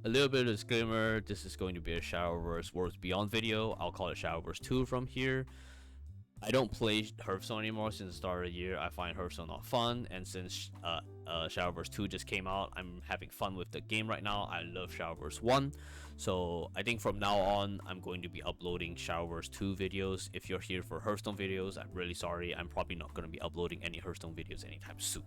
A little bit of disclaimer, this is going to be a Shadowverse Worlds Beyond video. I'll call it Shadowverse 2 from here. I don't play Hearthstone anymore since the start of the year. I find Hearthstone not fun, and since Shadowverse 2 just came out, I'm having fun with the game right now. I love Shadowverse 1, so I think from now on, I'm going to be uploading Shadowverse 2 videos. If you're here for Hearthstone videos, I'm really sorry. I'm probably not going to be uploading any Hearthstone videos anytime soon.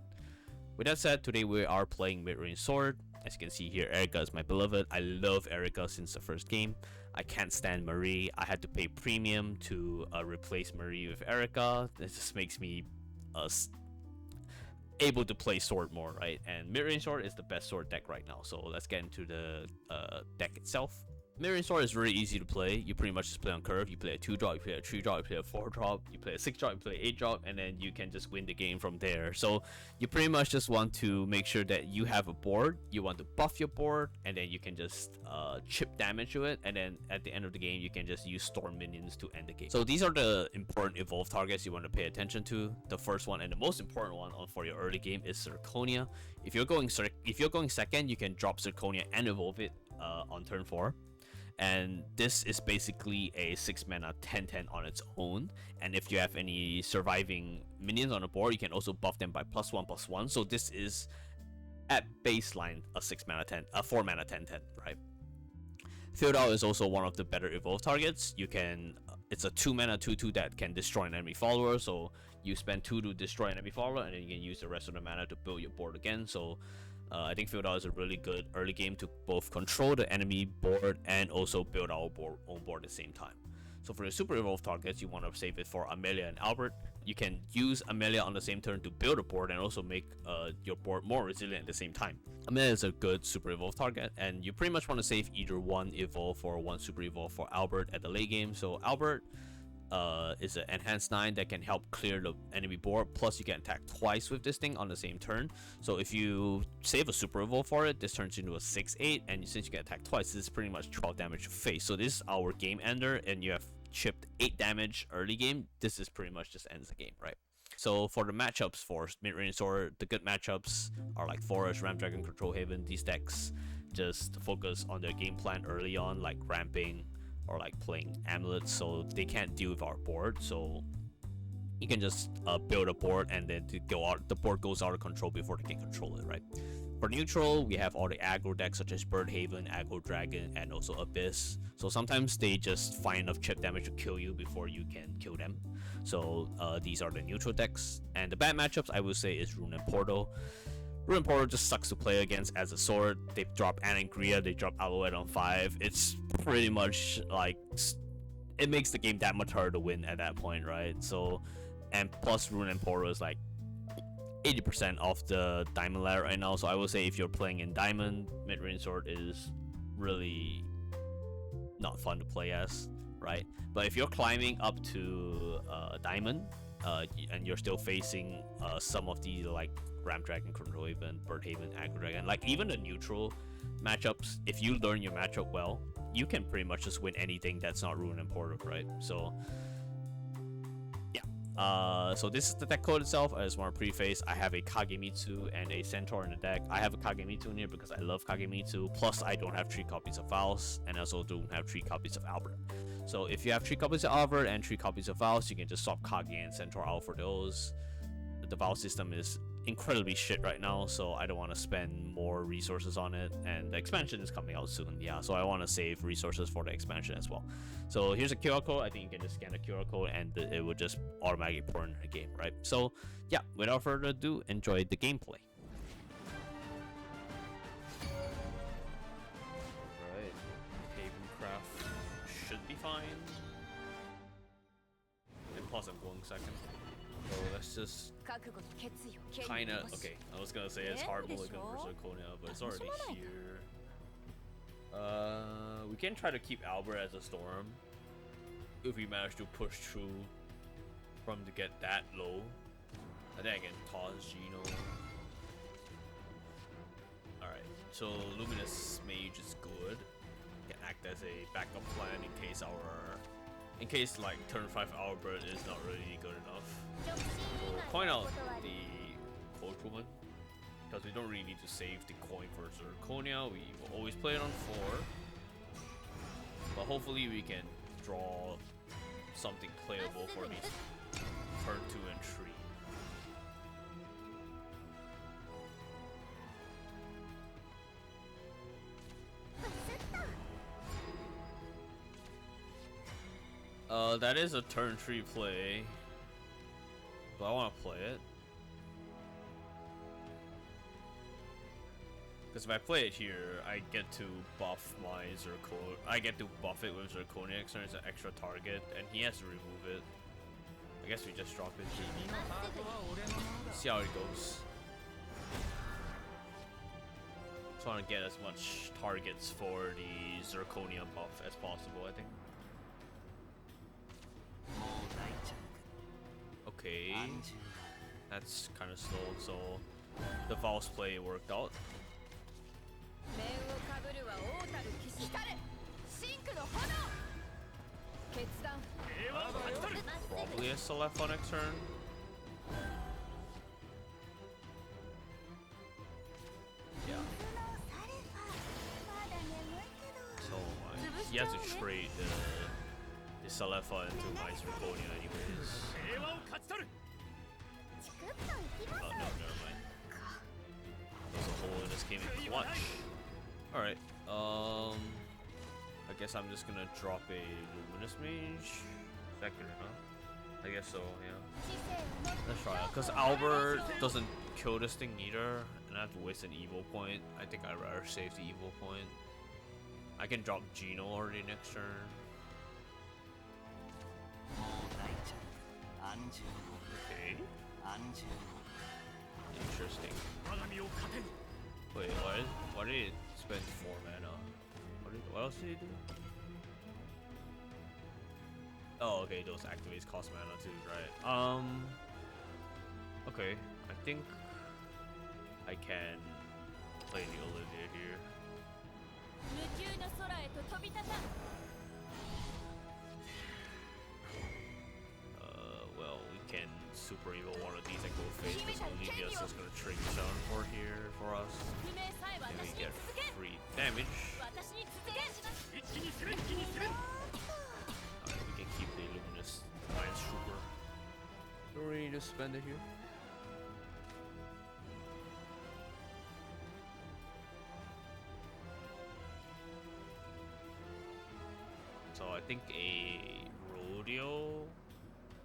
With that said, today we are playing Midrange Sword. As you can see here, Erika is my beloved. I love Erika since the first game. I can't stand Marie. I had to pay premium to replace Marie with Erika. This just makes me able to play sword more, right? And Midrange Sword is the best sword deck right now. So let's get into the deck itself. Midrange Sword is really easy to play. You pretty much just play on curve. You play a 2-drop, you play a 3-drop, you play a 4-drop, you play a 6-drop, you play 8-drop, and then you can just win the game from there. So you pretty much just want to make sure that you have a board. You want to buff your board, and then you can just chip damage to it. And then at the end of the game, you can just use storm minions to end the game. So these are the important evolve targets you want to pay attention to. The first one and the most important one for your early game is Zirconia. If you're going second, you can drop Zirconia and evolve it on turn 4. And this is basically a 6 mana 10/10 on its own. And if you have any surviving minions on the board, you can also buff them by +1/+1. So this is at baseline a 6 mana 10, a 4 mana 10/10, right? Field Out is also one of the better evolve targets. You can, it's a 2 mana 2/2 that can destroy an enemy follower. So you spend 2 to destroy an enemy follower, and then you can use the rest of the mana to build your board again. So I think Field Out is a really good early game to both control the enemy board and also build our own board at the same time. So for the super evolve targets, you want to save it for Amelia and Albert. You can use Amelia on the same turn to build a board and also make your board more resilient at the same time. Amelia is a good super evolve target, and you pretty much want to save either one evolve or one super evolve for Albert at the late game. So Albert is an enhanced 9 that can help clear the enemy board, plus you can attack twice with this thing on the same turn. So if you save a super evolve for it, this turns into a 6/8, and since you can attack twice, this is pretty much 12 damage to face. So this is our game ender, and you have chipped 8 damage early game. This is pretty much just ends the game, right? So for the matchups for Midrange Sword, the good matchups are like Forest, Ram Dragon, Control Haven. These decks just focus on their game plan early on, like ramping or like playing amulets, so they can't deal with our board. So you can just build a board, and then to go out, the board goes out of control before they can control it, right? For neutral, we have all the aggro decks such as Bird Haven, Aggro Dragon, and also Abyss. So sometimes they just find enough chip damage to kill you before you can kill them. So these are the neutral decks. And the bad matchups, I would say, is Rune and Portal. Rune and Portal just sucks to play against as a sword. They drop Anangria, they drop Alouette on 5. It's pretty much like, it makes the game that much harder to win at that point, right? So, and plus Rune and Portal is like 80% of the diamond ladder right now. So I would say if you're playing in diamond, Midrange Sword is really not fun to play as, right? But if you're climbing up to diamond, and you're still facing some of the like Ram Dragon, Control Haven, Bird Haven, Aggro Dragon, like even the neutral matchups, if you learn your matchup well, you can pretty much just win anything that's not Rune and Portal, right? So yeah, so this is the deck code itself. I just want to preface, I have a Kagemitsu and a Centaur in the deck. I have a Kagemitsu in here because I love Kagemitsu, plus I don't have 3 copies of Vows, and I also don't have 3 copies of Albert. So if you have 3 copies of Albert and 3 copies of Vows, you can just swap Kage and Centaur out for those. The Vow system is incredibly shit right now, so I don't want to spend more resources on it, and the expansion is coming out soon. Yeah, so I want to save resources for the expansion as well. So here's a QR code. I think you can just scan the QR code and it will just automatically pour in the game, right? So yeah, without further ado, enjoy the gameplay. Alright, Havencraft should be fine. And plus I'm going second. So let's just kinda, okay, I was gonna say it's hard mulligan for Zirconia, but it's already here. We can try to keep Albert as a storm if we manage to push through from to get that low. I think I can toss Gino. Alright, so Luminous Mage is good. Can act as a backup plan in case like turn 5 Albert is not really good enough. So point out the Coach Woman. because we don't really need to save the coin for Zirconia. We will always play it on 4. But hopefully we can draw something playable for these turn 2 and 3. That is a turn 3 play. Do I want to play it? Because if I play it here, I get to buff my Zirconia. I get to buff it with Zirconia next turn as an extra target, and he has to remove it. I guess we just drop it. See how it goes. Just want to get as much targets for the Zirconia buff as possible, I think. Okay, that's kind of slow, so the Val's play worked out. Probably a select on next turn. Yeah. So he has to trade the Selefa into my Zirconia anyways. Oh no, never mind. There's a hole in this game in clutch. Alright, I guess I'm just gonna drop a Luminous Mage. Second, huh? I guess so, yeah. Let's try it. Because Albert doesn't kill this thing either, and I have to waste an evil point. I think I'd rather save the evil point. I can drop Geno already next turn. Okay. Interesting. Wait, why did it spend 4 mana? What else did he do? Oh, okay, those activates cost mana too, right? Okay, I think I can play the Olivia here. Well, we can super evil one of these and go face because Olivia's just gonna trigger down for here for us. And we get free damage. Alright, we can keep the Luminous Lion Trooper. Don't really need to spend it here. So I think a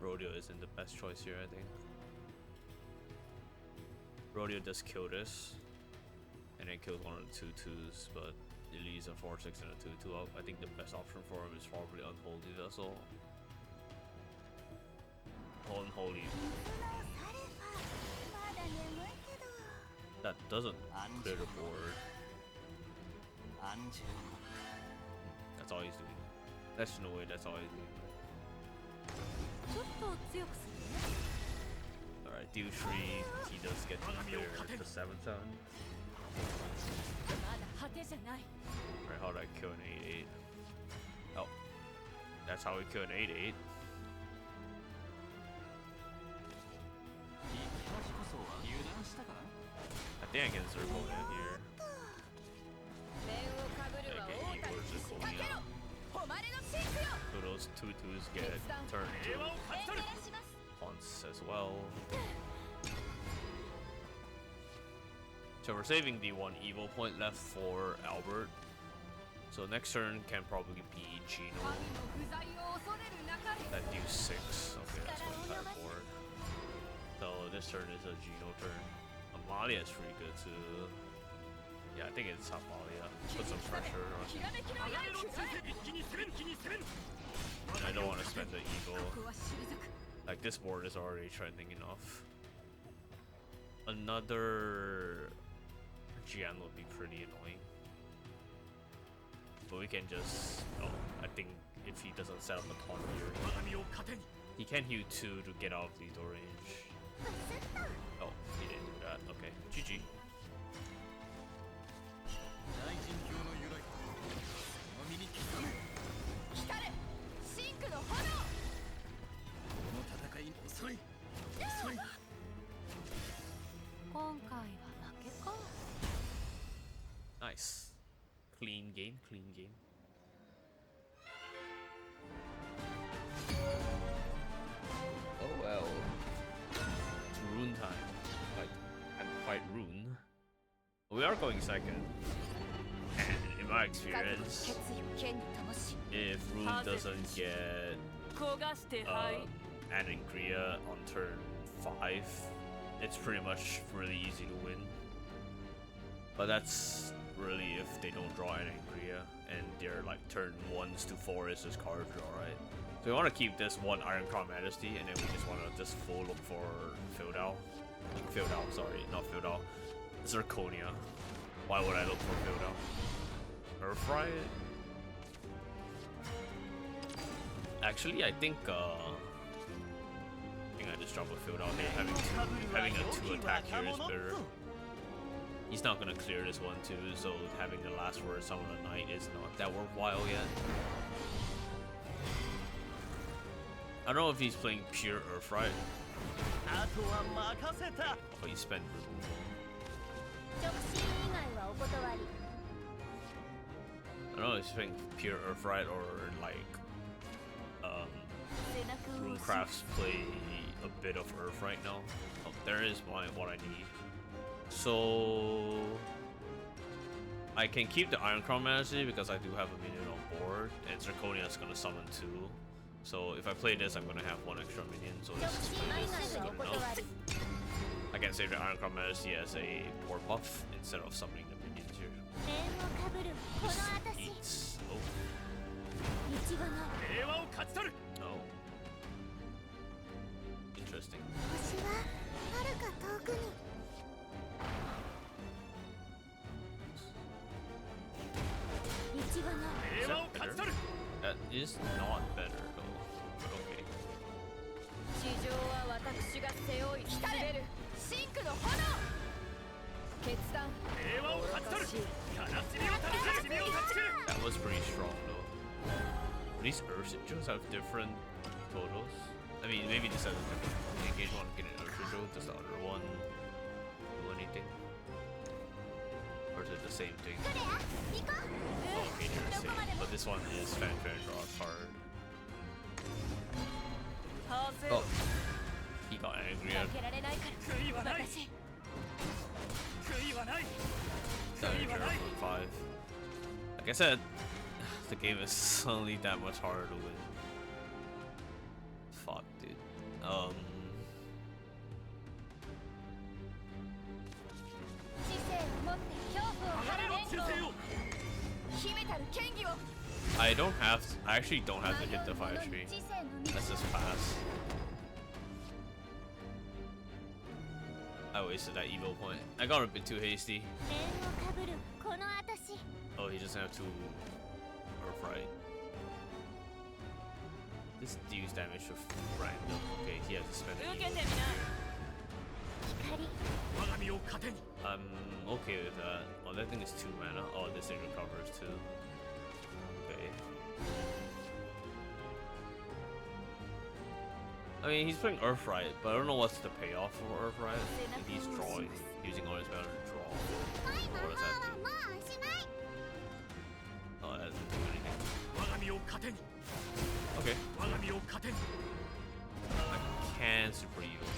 Rodeo isn't the best choice here, I think. Rodeo does kill this, and then kills one of the 2/2s, but it leaves a 4/6 and a 2/2 up. I think the best option for him is probably Unholy Vessel. Unholy. That doesn't clear the board. That's all he's doing. That's no way, that's all he's doing. Alright, deal 3, he does get to clear the 7/7. Alright, how do I kill an 8/8? Oh, that's how we kill an 8/8. I think I can Zirconia here. Yeah, get Zirconia. So those 2/2s get turned to haunts as well. So we're saving the 1 evil point left for Albert. So next turn can probably be Geno. That deals 6. Okay, that's my entire board. So this turn is a Geno turn. Amalia is pretty good too. Yeah, I think it's Amalia. Put some pressure on him. I don't want to spend the evil. Like, this board is already trending enough. Another Gian would be pretty annoying. But we can just... Oh, I think if he doesn't set up a taunt here, he can heal 2 to get out of lethal range. Oh, he didn't do that. Okay, GG. Clean game, clean game. Oh well. It's Rune time. Like, and fight Rune. We are going second. And in my experience, if Rune doesn't get Anangria on turn 5, it's pretty much really easy to win. But that's really if they don't draw Anangria and their like turn 1s to 4 is just card draw, right? So we want to keep this one Ironcrown Majesty, and then we just want to just full look for Feudal, sorry, not Feudal. Zirconia. Why would I look for Feudal? Earthright? Actually, I think I just drop a Feudal here. Having a 2 attack here is better. He's not gonna clear this one too, so having the last word summon a knight is not that worthwhile yet. I don't know if he's playing pure Earthright. Oh, he spent removal. I don't know if he's playing pure Earthright or like Runecrafts play a bit of Earthright now. Oh, there is what I need. So I can keep the Ironcrown Majesty because I do have a minion on board, and Zirconia is gonna summon 2. So if I play this, I'm gonna have 1 extra minion. So this is good enough. I can save the Ironcrown Majesty as a poor buff instead of summoning the minions here. This eats. Oh. Oh. Interesting. Is that better? That is not better though. But okay. That was pretty strong though. These Earth Sigils have different totals. I mean, maybe this has a different engage one, get an Earth Sigil. Does the other one do anything? Or is it the same thing? Oh, okay, they're the same. But this one is fanfare draw a card. Oh, he got angry at from 5. Like I said, the game is suddenly that much harder to win. Fuck, dude. I actually don't have to hit the 5-3. Let's just pass. I wasted that evil point. I got a bit too hasty. Oh, he doesn't have to Earthright. This deals damage with random. Okay, he has to spend it. I'm okay with that. Oh, that thing is 2 mana. Oh, this thing recovers too. Okay. I mean, he's playing Earthright, but I don't know what's the payoff for Earthright. If he's drawing, using all his mana to draw. What does that do? Oh, that doesn't do anything. Okay. I can Super Evil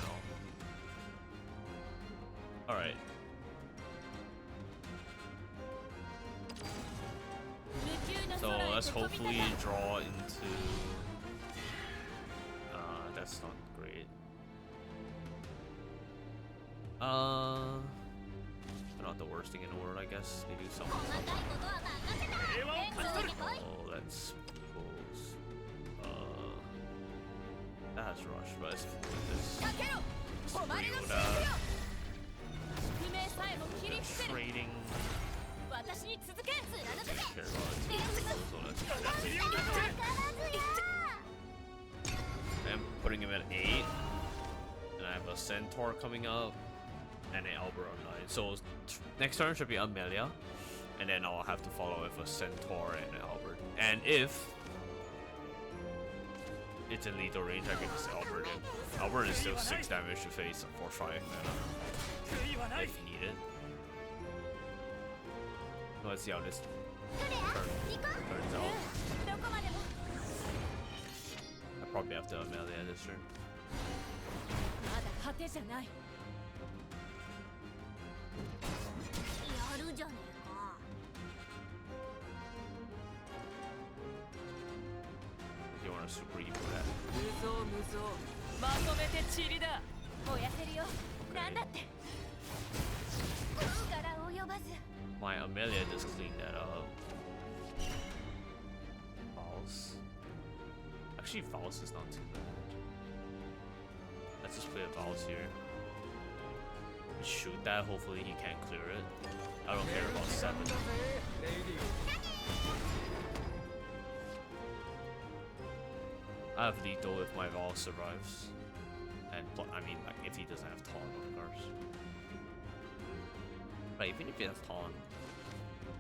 now. Alright. So let's hopefully draw into... that's not great. Not the worst thing in the world, I guess. They do something. Oh, let's pose. That has rush, but it's trading. I'm putting him at 8, and I have a Centaur coming up, and an Albert on 9. So next turn should be Amelia, and then I'll have to follow with a Centaur and an Albert. And if it's in lethal range, I can just Albert him. Albert is still 6 damage to face for 5 mana if needed. Let's see how this Turns out. I probably have to melee this turn. You want to super evil that? My Amelia just cleaned that up. False. Actually, false is not too bad. Let's just play a false here. Shoot that. Hopefully he can't clear it. I don't care about 7. I have lethal if my Vol survives. And I mean, like, if he doesn't have taunt, of course. But even if he has taunt,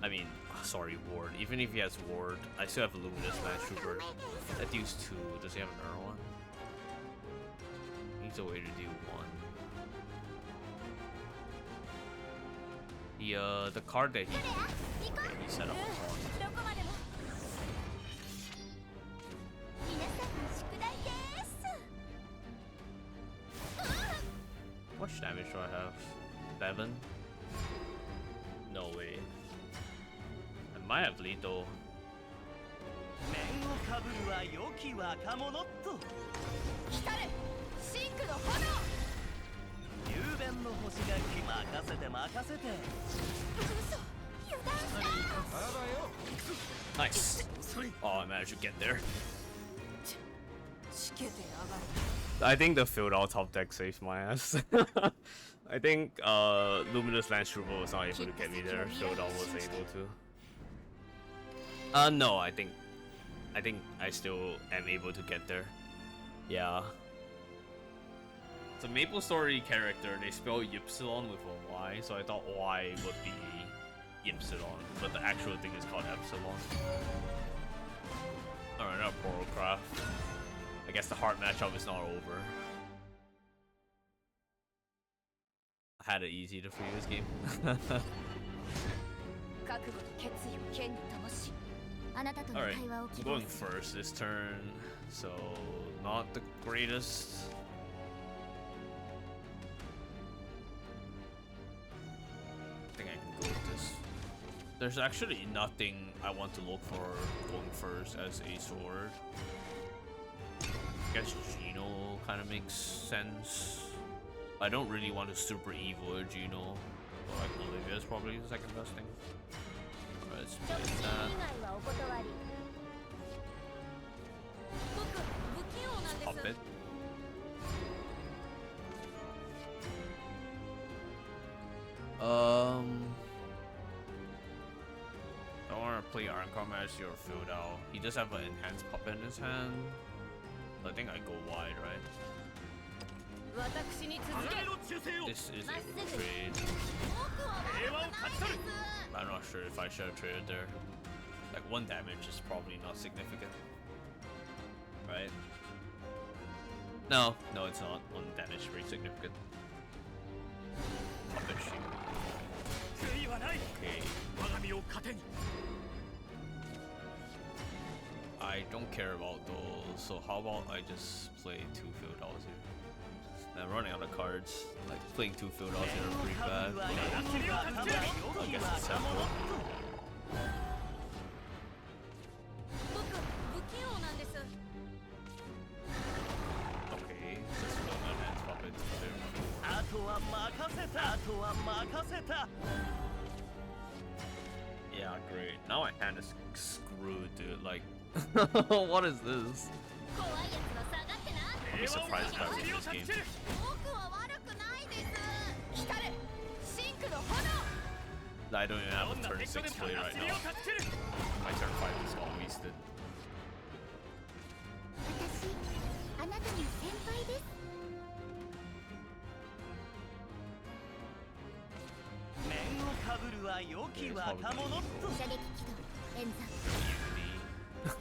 I mean, sorry, ward. Even if he has ward, I still have Luminous Land Trooper. That deals 2. Does he have another one? Needs a way to do 1. The card that he set up a taunt. How much damage do I have? 7? No way. I might have lethal. Nice. Oh, I managed to get there. I think the Feudal top deck saved my ass. I think Luminous Land Trooper was not able to get me there. Feudal was able to. No, I think I still am able to get there. Yeah. It's a Maple Story character. They spell Ypsilon with a Y, so I thought Y would be Ypsilon, but the actual thing is called Epsilon. Alright, now Swordcraft. I guess the hard matchup is not over. I had it easy the previous game. Alright, I'm going first this turn, so not the greatest. I think I can go with this. There's actually nothing I want to look for going first as a sword. I guess Geno kind of makes sense. I don't really want to super evil Geno. Like Olivia is probably the second best thing. Alright, let's play that. Let's pop it. I want to play Ironcom as your Feudal. He does have an enhanced puppet in his hand. I think I go wide, right? This is a trade. I'm not sure if I should have traded there. Like 1 damage is probably not significant, right? No, it's not. 1 damage is pretty significant. Puppet shield. Okay. I don't care about those, so how about I just play 2 Feudals here? I'm running out of cards. Like playing 2 Feudals here are pretty bad. I guess it's simple. Okay, let's put my hands puppets there. Yeah, great. Now my hand is screwed, dude. Like, what is this? I'll be surprised if I win this game. I don't even have a turn 6 play right now. My turn 5 is all wasted.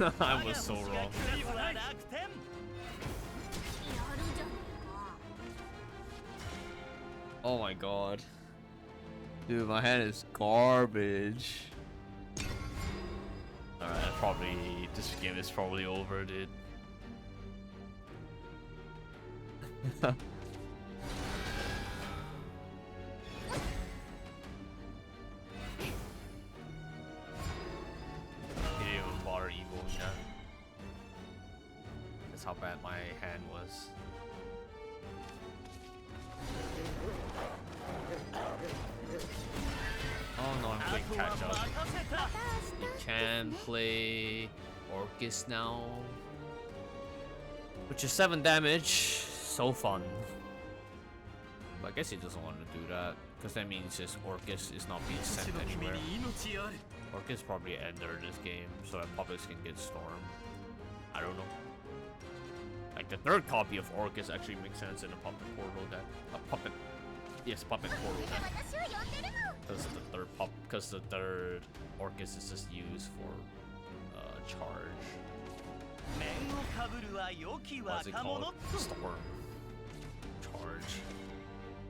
I was so wrong. Oh my god. Dude, my hand is garbage. Probably this game is probably over, dude. He didn't even bother evoing that. That's how bad my hand was. Oh no, I'm playing catch up. You can play Orcus now. Which is 7 damage. So fun. But I guess he doesn't want to do that. Because that means his Orcus is not being sent anywhere. Orcus probably ender this game, so that puppets can get Storm. I don't know. Like the third copy of Orcus actually makes sense in a puppet portal deck. A puppet. Yes, puppet portal deck. Because the third Orcus is just used for charge. What's it called? Storm. Charge.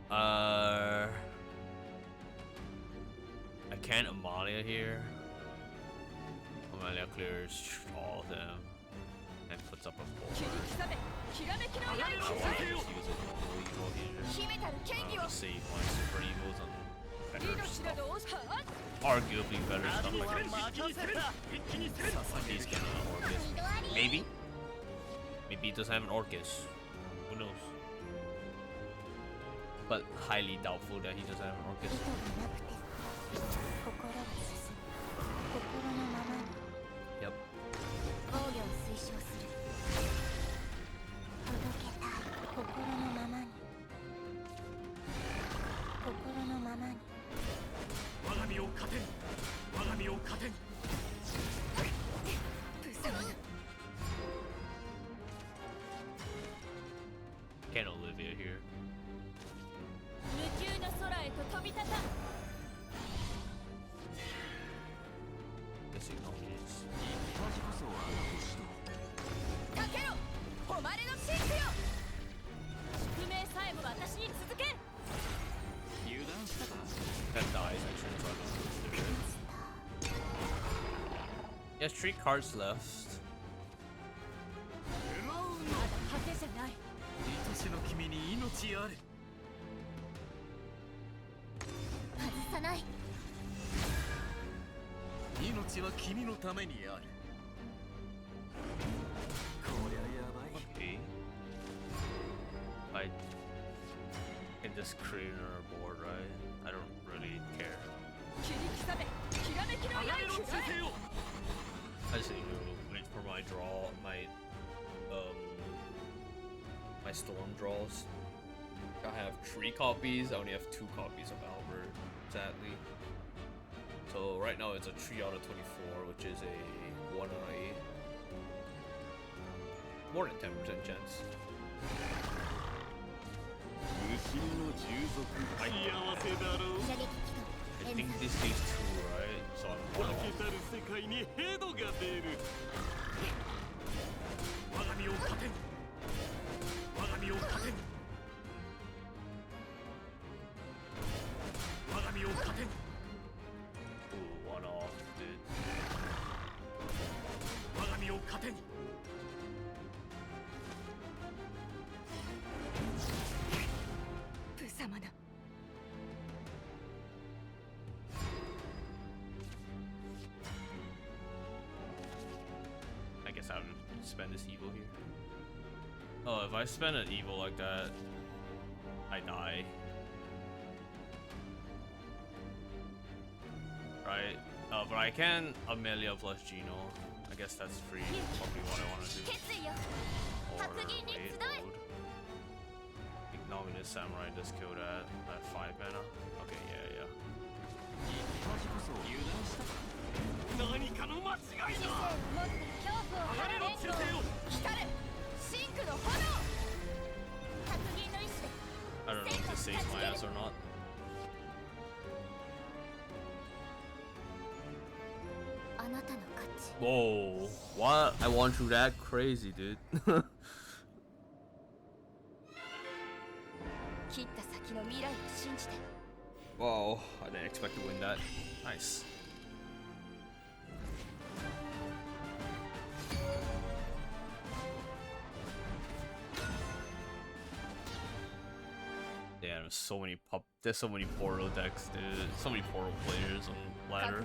I can't Amalia here. Amalia clears all of them and puts up a 4. I want to use it evil here. Save my super evils on better stuff. Arguably better stuff like these kind of Orcus. Maybe? Maybe he doesn't have an Orcus. Who knows? But highly doubtful that he doesn't have an Orcus. Yep. Can't Olivia here. Guess ignominies. That dies actually, so I don't do it. He has 3 cards left. Okay. I can just create another board, right? I don't really care. I just need to wait for my draw, my storm draws. I have 3 copies. I only have 2 copies of Albert, sadly. So right now it's a 3 out of 24, which is a 1 out of 8. More than 10% chance. I think this takes 2, right? So I'm 1 off. Ooh, 1 off, dude. I guess I would spend this evil here. Oh, if I spend an evil like that, I die. Right? But I can Amelia plus Gino. I guess that's free. Probably what I want to do. Or wait, load. Ignominious Samurai just kill that at 5 mana. Okay, yeah. I don't know if this saves my ass or not. Whoa, what? I won through that? Crazy, dude. Whoa, I didn't expect to win that. Nice. There's so many portal decks, dude. So many portal players on ladder.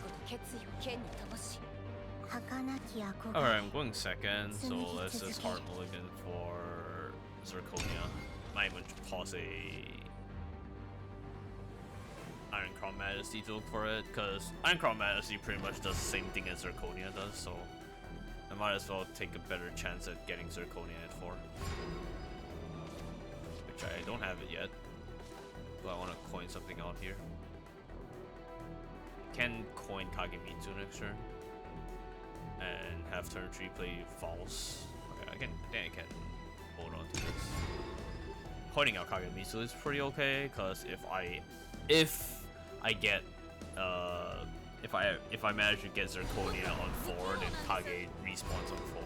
Alright, I'm going second, so let's just hard mulligan for Zirconia. Might even pause a Ironcrown Majesty to look for it, because Ironcrown Majesty pretty much does the same thing as Zirconia does, so I might as well take a better chance at getting Zirconia at 4. Which I don't have it yet, but I want to coin something out here. Can coin Kagemitsu next turn, and have turn 3 play false. Okay, I think I can hold on to this. Coining out Kagemitsu is pretty okay, because if I manage to get Zirconia on 4, then Kage respawns on 4.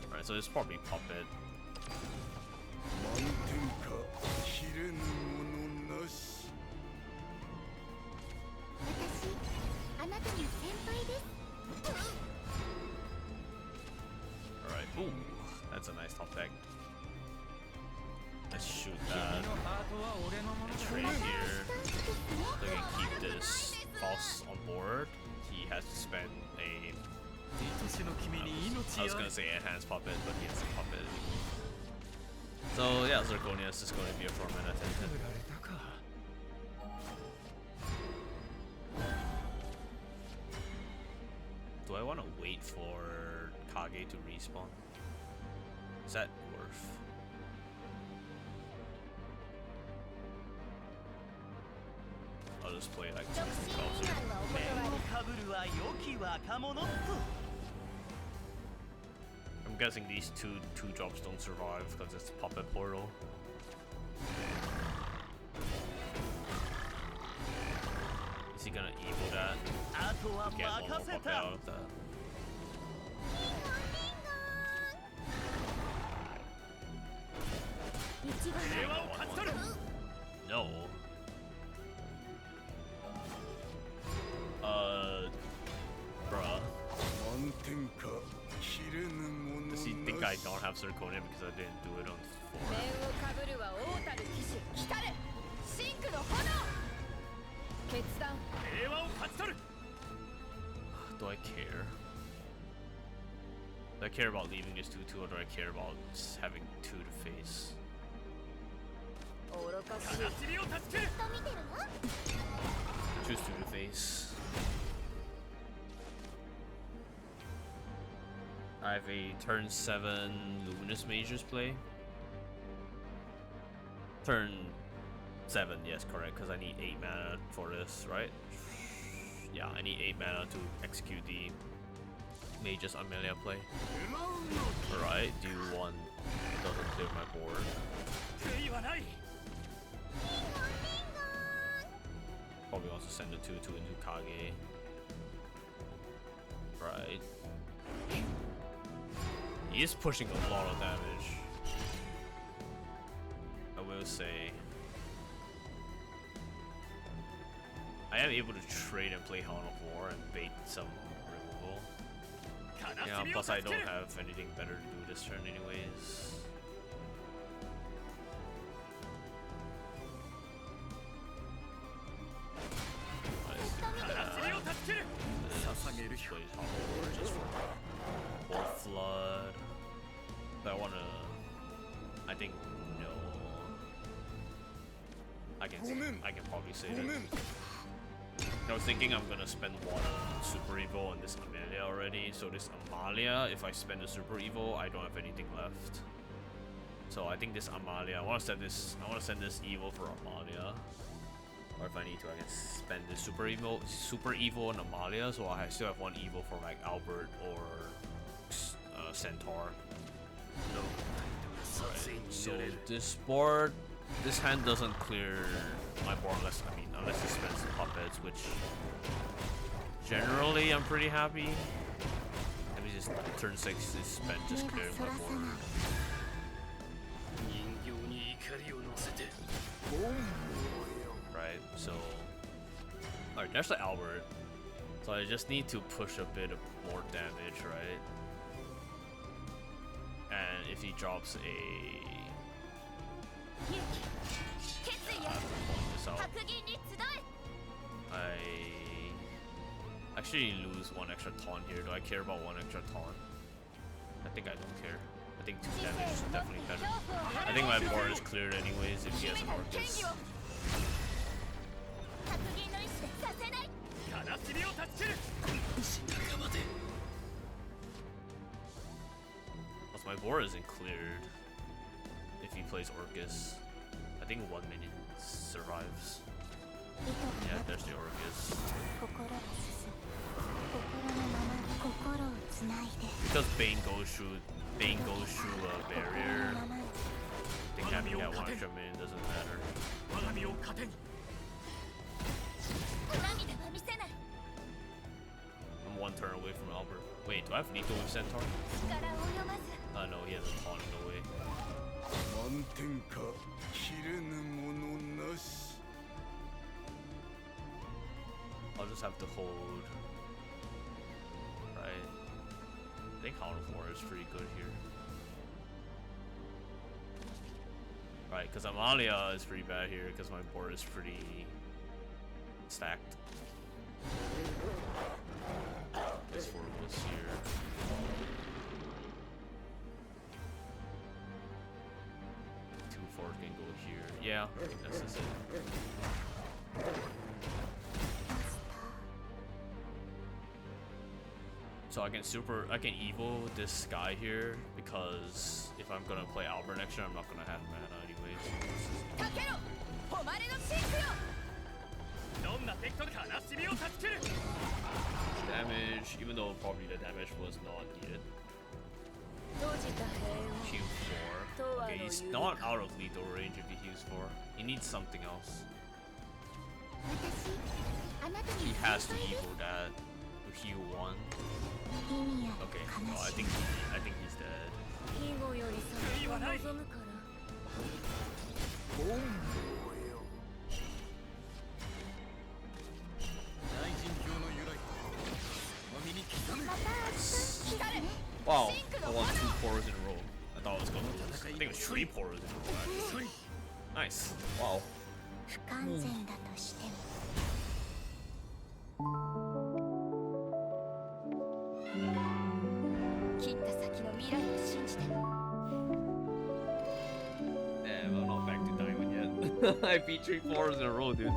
Alright, so it's probably Puppet. Alright, ooh, that's a nice top deck. Let's shoot that and trade here. So we can keep this false on board. He has to spend a... I was gonna say enhanced puppet, but he has a puppet. So yeah, Zirconia is just going to be a 4-mana 10-10. Do I want to wait for Kage to respawn? Is that worth? I'll just play like 2 Bowser. I'm guessing these two drops don't survive because it's Puppet Portal. Is he gonna evil that? Get one more Puppet out of that. No. Bruh. Does he think I don't have Zirconia because I didn't do it on 4? Do I care? Do I care about leaving this 2-2, or do I care about having 2 to face? Choose 2 to face. I have a turn 7 Luminous Mages play. Turn 7, yes, correct, because I need 8 mana for this, right? Yeah, I need 8 mana to execute the Mages Amelia play. Alright, do you want... doesn't clear my board. Probably wants to send a 2-2 into Kage. Right. He is pushing a lot of damage. I will say. I am able to trade and play Hound of War and bait some removal. Yeah, plus I don't have anything better to do this turn anyways. Plays Hound of War just for Bolt Flood. But I wanna... I think no. I can probably say that. I was thinking I'm gonna spend 1 Super Evo on this Amelia already. So this Amalia, if I spend a Super Evo, I don't have anything left. So I think this Amalia, I wanna send this Evo for Amalia. Or if I need to, I can spend the Super Evo on Amalia, so I still have 1 Evo for like Albert or Centaur. No. Right. So this board, this hand doesn't clear my board unless he spends the puppets, which generally I'm pretty happy. Let me just turn 6 is spent just clearing my board. Right, so alright, there's the Albert. So I just need to push a bit of more damage, right? And if he drops a Yeah, I'm pulling this out. I actually lose 1 extra taunt here. Do I care about 1 extra taunt? I think I don't care. I think 2 damage is definitely better. I think my board is cleared anyways if he has an Orcus. Plus my board isn't cleared if he plays Orcus. I think 1 minion survives. Yeah, there's the Orcus. Because Bane goes through a barrier. I think having that 1 extra minion doesn't matter. I'm 1 turn away from Albert. Wait, do I have Nico with Centaur? No, he has a taunt in the way. I'll just have to hold. Right. I think Hound of War is pretty good here. Right, because Amalia is pretty bad here because my board is pretty stacked. This for was here. Two fours can go here. Yeah, this is it. So I can evo this guy here because if I'm gonna play Albert next year, I'm not gonna have mana anyways. Damage, even though probably the damage was not needed. Heal 4. Okay, he's not out of lethal range if he heals 4. He needs something else. He has to evo that to heal 1. Okay, well, I think he's dead. Wow, I won 2 porros in a row. I thought I was gonna lose. I think it was 3 porros in a row actually. Nice. Wow. Damn, I'm not back to diamond yet. I beat 3 porros in a row, dude.